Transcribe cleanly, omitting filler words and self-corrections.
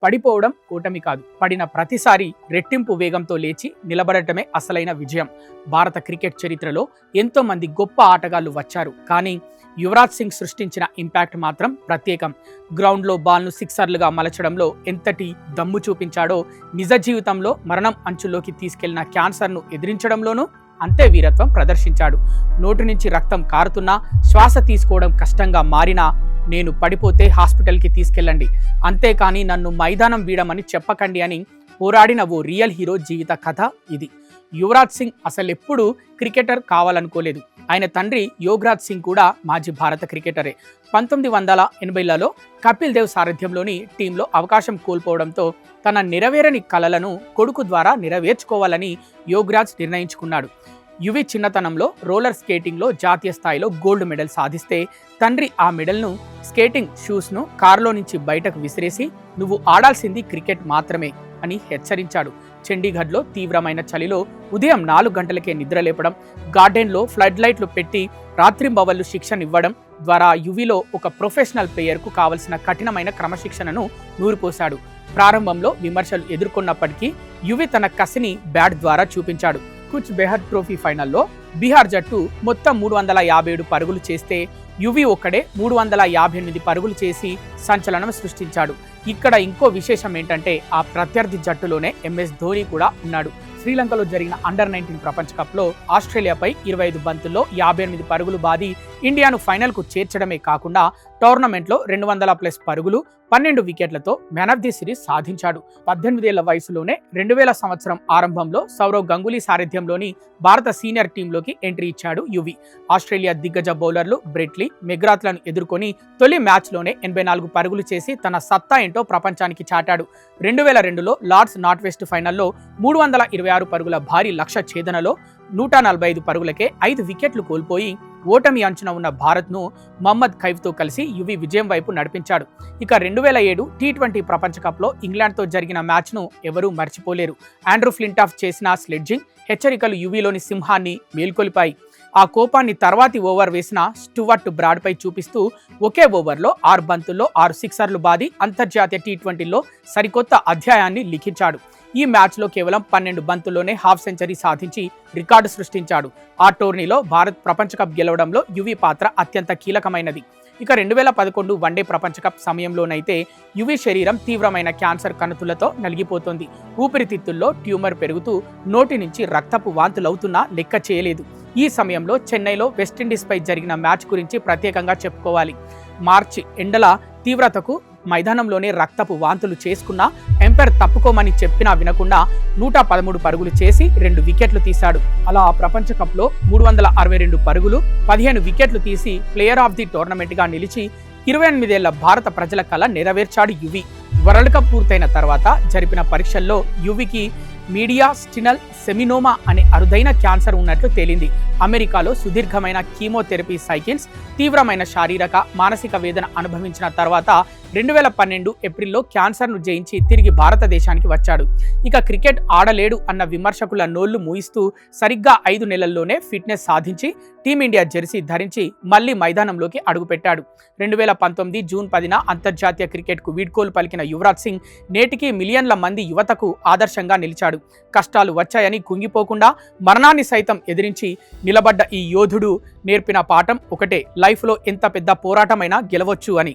పడిపోవడం ఓటమి కాదు, పడిన ప్రతిసారి రెట్టింపు వేగంతో లేచి నిలబడటమే అసలైన విజయం. భారత క్రికెట్ చరిత్రలో ఎంతో మంది గొప్ప ఆటగాళ్లు వచ్చారు, కానీ యువరాజ్ సింగ్ సృష్టించిన ఇంపాక్ట్ మాత్రం ప్రత్యేకం. గ్రౌండ్లో బాల్ను సిక్సర్లుగా మలచడంలో ఎంతటి దమ్ము చూపించాడో, నిజ జీవితంలో మరణం అంచుల్లోకి తీసుకెళ్లిన క్యాన్సర్ను ఎదిరించడంలోనూ అంతే వీరత్వం ప్రదర్శించాడు. నోటి నుంచి రక్తం కారుతున్నా, శ్వాస తీసుకోవడం కష్టంగా మారినా, నేను పడిపోతే హాస్పిటల్కి తీసుకెళ్ళండి, అంతేకాని నన్ను మైదానం వీడమని చెప్పకండి అని పోరాడిన ఓ రియల్ హీరో జీవిత కథ ఇది. యువరాజ్ సింగ్ అసలెప్పుడు క్రికెటర్ కావాలనుకోలేదు. ఆయన తండ్రి యోగరాజ్ సింగ్ కూడా మాజీ భారత క్రికెటరే. 1980లలో కపిల్ దేవ్ సారథ్యంలోని టీంలో అవకాశం కోల్పోవడంతో తన నెరవేరని కలలను కొడుకు ద్వారా నెరవేర్చుకోవాలని యోగరాజ్ నిర్ణయించుకున్నాడు. యువి చిన్నతనంలో రోలర్ స్కేటింగ్లో జాతీయ స్థాయిలో గోల్డ్ మెడల్ సాధిస్తే తండ్రి ఆ మెడల్ను స్కేటింగ్ షూస్ను కారులో నుంచి బయటకు విసిరేసి, నువ్వు ఆడాల్సింది క్రికెట్ మాత్రమే అని హెచ్చరించాడు. చండీగఢ్లో తీవ్రమైన చలిలో ఉదయం 4 గంటలకే నిద్రలేపడం, గార్డెన్లో ఫ్లడ్ లైట్లు పెట్టి రాత్రింబవళ్లు శిక్షణ ఇవ్వడం ద్వారా యువిలో ఒక ప్రొఫెషనల్ ప్లేయర్కు కావలసిన కఠినమైన క్రమశిక్షణను నూరిపోశాడు. ప్రారంభంలో విమర్శలు ఎదుర్కొన్నప్పటికీ యువి తన కసిని బ్యాట్ ద్వారా చూపించాడు. కుచ్ బెహర్ ట్రోఫీ ఫైనల్లో బీహార్ జట్టు మొత్తం 357 పరుగులు చేస్తే యువి ఒక్కడే 358 పరుగులు చేసి సంచలనం సృష్టించాడు. ఇక్కడ ఇంకో విశేషం ఏంటంటే, ఆ ప్రత్యర్థి జట్టులోనే ఎంఎస్ ధోని కూడా ఉన్నాడు. శ్రీలంకలో జరిగిన అండర్-19 ప్రపంచ కప్లో ఆస్ట్రేలియాపై 25 బంతుల్లో 58 పరుగులు బాది ఇండియాను ఫైనల్కు చేర్చడమే కాకుండా టోర్నమెంట్లో 200+ పరుగులు, 12 వికెట్లతో మ్యాన్ ఆఫ్ ది సిరీస్ సాధించాడు. 18 ఏళ్ల వయసులోనే 2000 సంవత్సరం ఆరంభంలో సౌరవ్ గంగూలీ సారథ్యంలోని భారత సీనియర్ టీంలోకి ఎంట్రీ ఇచ్చాడు యువి. ఆస్ట్రేలియా దిగ్గజ బౌలర్లు బ్రెట్లీ, మెగ్రాత్లను ఎదుర్కొని తొలి మ్యాచ్లోనే 84 పరుగులు చేసి తన సత్తా ఏంటో ప్రపంచానికి చాటాడు. 2002లో లార్డ్స్ నార్త్ వెస్ట్ ఫైనల్లో 326 పరుగుల భారీ లక్ష్య ఛేదనలో 145 పరుగులకే 5 వికెట్లు కోల్పోయి ఓటమి అంచున ఉన్న భారత్ను మహమ్మద్ కైఫ్తో కలిసి యువి విజయం వైపు నడిపించాడు. ఇక 2007 టీ20 ప్రపంచ కప్లో ఇంగ్లాండ్తో జరిగిన మ్యాచ్ను ఎవరూ మర్చిపోలేరు. ఆండ్రూ ఫ్లింటాఫ్ చేసిన స్లెడ్జింగ్ హెచ్చరికలు యువిలోని సింహాన్ని మేల్కొలిపాయి. ఆ కోపాన్ని తర్వాతి ఓవర్ వేసిన స్టూవర్ట్ బ్రాడ్పై చూపిస్తూ ఒకే ఓవర్లో 6 బంతుల్లో 6 సిక్సర్లు బాది అంతర్జాతీయ టీ20లో సరికొత్త అధ్యాయాన్ని లిఖించాడు. ఈ మ్యాచ్లో కేవలం 12 బంతుల్లోనే హాఫ్ సెంచరీ సాధించి రికార్డు సృష్టించాడు. ఆ టోర్నీలో భారత్ ప్రపంచ కప్ గెలవడంలో యువి పాత్ర అత్యంత కీలకమైనది. ఇక 2011 వన్డే ప్రపంచ కప్ సమయంలోనైతే యువి శరీరం తీవ్రమైన క్యాన్సర్ కణుతులతో నలిగిపోతుంది. ఊపిరితిత్తుల్లో ట్యూమర్ పెరుగుతూ నోటి నుంచి రక్తపు వాంతులవుతున్నా లెక్క చేయలేదు. ఈ సమయంలో చెన్నైలో వెస్టిండీస్పై జరిగిన మ్యాచ్ గురించి ప్రత్యేకంగా చెప్పుకోవాలి. మార్చి ఎండల తీవ్రతకు మైదానంలోనే రక్తపు వాంతులు చేసుకున్నా ఎంపైర్ తప్పుకోమని చెప్పినా వినకుండా 113 పరుగులు చేసి 2 వికెట్లు తీశాడు. అలా ఆ ప్రపంచ కప్లో 362 పరుగులు, 15 వికెట్లు తీసి ప్లేయర్ ఆఫ్ ది టోర్నమెంట్గా నిలిచి 28 ఏళ్ల భారత ప్రజల కల నెరవేర్చాడు యువి. వరల్డ్ కప్ పూర్తయిన తర్వాత జరిపిన పరీక్షల్లో యువికి మీడియాస్టినల్ సెమినోమా అనే అరుదైన క్యాన్సర్ ఉన్నట్లు తేలింది. అమెరికాలో సుదీర్ఘమైన కీమోథెరపీ సైకిల్స్, తీవ్రమైన శారీరక మానసిక వేదన అనుభవించిన తర్వాత 2012 ఏప్రిల్లో క్యాన్సర్ను జయించి తిరిగి భారతదేశానికి వచ్చాడు. ఇక క్రికెట్ ఆడలేడు అన్న విమర్శకుల నోళ్లు మూయిస్తూ సరిగ్గా 5 నెలల్లోనే ఫిట్నెస్ సాధించి టీమిండియా జెర్సీ ధరించి మళ్లీ మైదానంలోకి అడుగుపెట్టాడు. 2019 జూన్ 10న అంతర్జాతీయ క్రికెట్కు వీడ్కోలు పలికిన యువరాజ్ సింగ్ నేటికి మిలియన్ల మంది యువతకు ఆదర్శంగా నిలిచాడు. కష్టాలు వచ్చాయని కుంగిపోకుండా మరణాన్ని సైతం ఎదిరించి నిలబడ్డ ఈ యోధుడు నేర్పిన పాఠం ఒకటే, లైఫ్లో ఎంత పెద్ద పోరాటమైనా గెలవచ్చు అని.